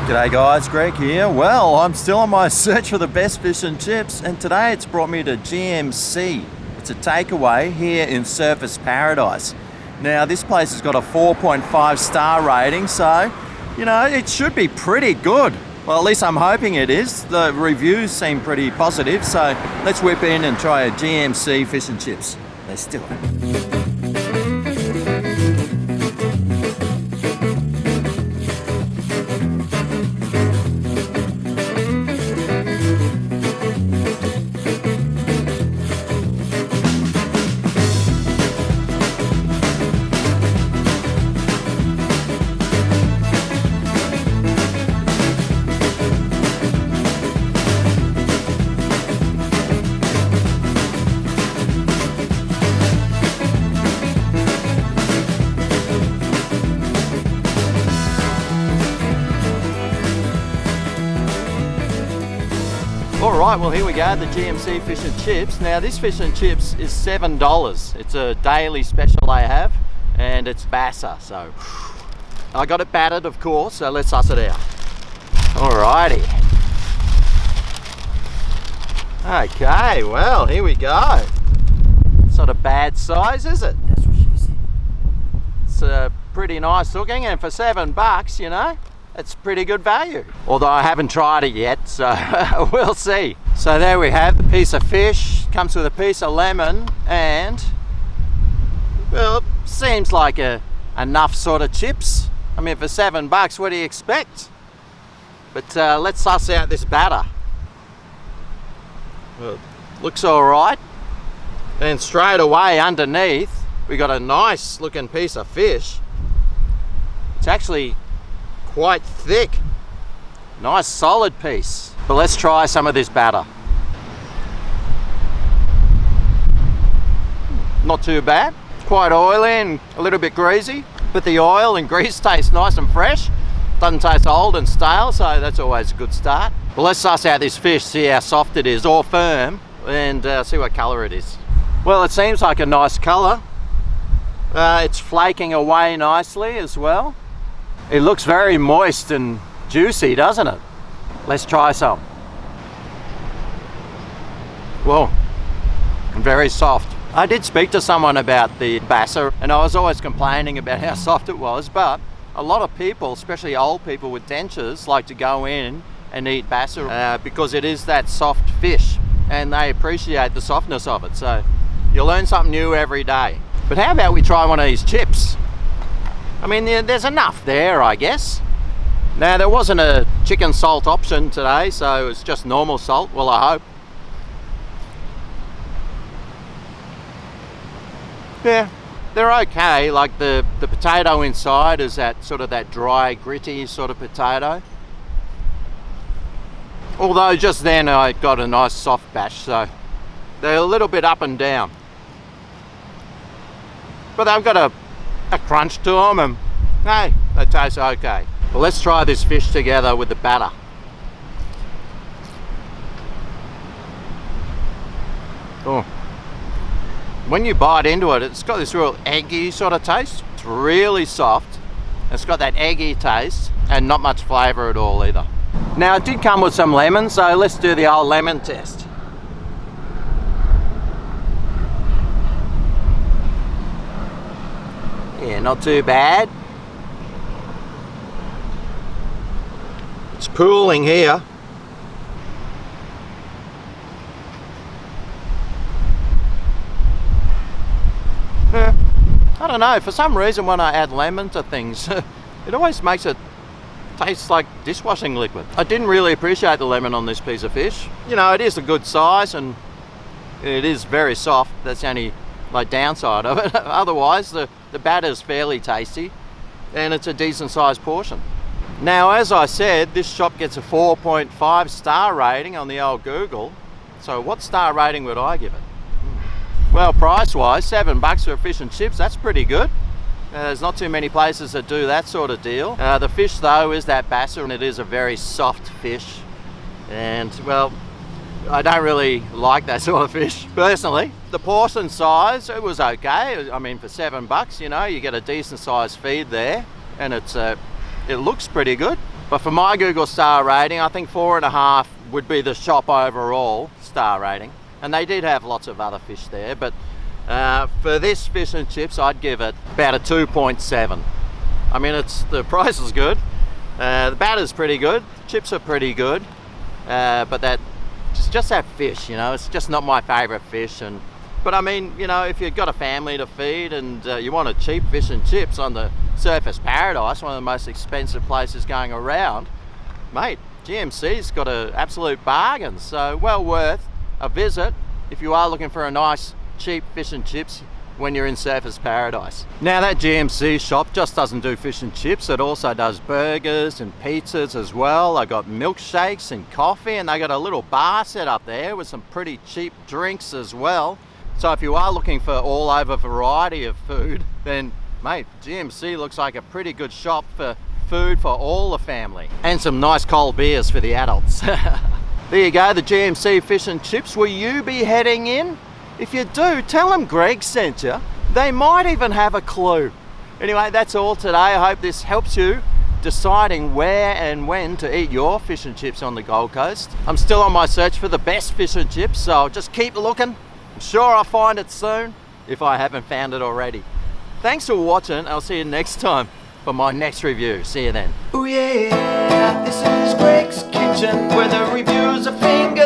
G'day guys, Greg here. Well, I'm still on my search for the best fish and chips, and today it's brought me to GMC. It's a takeaway here in Surfers Paradise. Now this place has got a 4.5 star rating, so you know it should be pretty good. Well, at least I'm hoping it is. The reviews seem pretty positive, so let's whip in and try a GMC fish and chips. Let's do it. Alright, well here we go, the GMC fish and chips. Now this fish and chips is $7. It's a daily special they have, and it's Bassa, so I got it battered of course, so let's suss it out. Alrighty. Okay, well here we go. It's not a bad size, is it? That's what she said. It's pretty nice looking, and for $7, you know, it's pretty good value. Although I haven't tried it yet, so we'll see. So there we have the piece of fish. Comes with a piece of lemon and, well, seems like enough sort of chips. I mean, for $7, what do you expect? But let's suss out this batter. Well, looks all right. And straight away underneath, we got a nice looking piece of fish. It's actually quite thick. Nice solid piece. But let's try some of this batter. Not too bad. It's quite oily and a little bit greasy, but the oil and grease tastes nice and fresh. Doesn't taste old and stale, so that's always a good start. Well, let's suss out this fish, see how soft it is or firm, and see what colour it is. Well, it seems like a nice colour. It's flaking away nicely as well. It looks very moist and juicy, doesn't it? Let's try some. Whoa, very soft. I did speak to someone about the Bassa, and I was always complaining about how soft it was, but a lot of people, especially old people with dentures, like to go in and eat Bassa because it is that soft fish, and they appreciate the softness of it. So you learn something new every day. But how about we try one of these chips? I mean, there's enough there, I guess. Now, there wasn't a chicken salt option today, so it's just normal salt. Well, I hope. Yeah, they're okay. Like the potato inside is that sort of that dry, gritty sort of potato. Although just then I got a nice soft batch, so they're a little bit up and down. But they've got a crunch to them, and hey, they taste okay. Well, let's try this fish together with the batter. Oh, when you bite into it, it's got this real eggy sort of taste. It's really soft. It's got that eggy taste and not much flavour at all either. Now, it did come with some lemon, so let's do the old lemon test. Yeah, not too bad. It's pooling here. I don't know, for some reason when I add lemon to things, it always makes it taste like dishwashing liquid. I didn't really appreciate the lemon on this piece of fish. You know, it is a good size and it is very soft. That's the only downside of it. Otherwise, the batter is fairly tasty and it's a decent sized portion. Now, as I said, this shop gets a 4.5 star rating on the old Google. So what star rating would I give it? Well, price-wise, $7 for a fish and chips, that's pretty good. There's not too many places that do that sort of deal. The fish, though, is that Bassa, and it is a very soft fish. And, well, I don't really like that sort of fish, personally. The portion size, it was okay. I mean, for $7, you know, you get a decent sized feed there, and it looks pretty good. But for my Google star rating, I think 4.5 would be the shop overall star rating. And they did have lots of other fish there, but for this fish and chips, I'd give it about a 2.7. I mean, the price is good, the batter's pretty good, chips are pretty good, but just that fish, you know, it's just not my favourite fish. But I mean, you know, if you've got a family to feed and you want a cheap fish and chips on the Surfers Paradise, one of the most expensive places going around, mate, GMC's got an absolute bargain, so well worth a visit if you are looking for a nice cheap fish and chips when you're in Surfers Paradise. Now that GMC shop just doesn't do fish and chips, it also does burgers and pizzas as well. They got milkshakes and coffee, and they got a little bar set up there with some pretty cheap drinks as well. So if you are looking for all over variety of food, then mate, GMC looks like a pretty good shop for food for all the family. And some nice cold beers for the adults. There you go, the GMC fish and chips. Will you be heading in? If you do, tell them Greg sent you. They might even have a clue. Anyway, that's all today. I hope this helps you deciding where and when to eat your fish and chips on the Gold Coast. I'm still on my search for the best fish and chips, so I'll just keep looking. I'm sure I'll find it soon, if I haven't found it already. Thanks for watching. I'll see you next time for my next review. See you then. Oh yeah, this is Greg's Kitchen, where the reviews are finger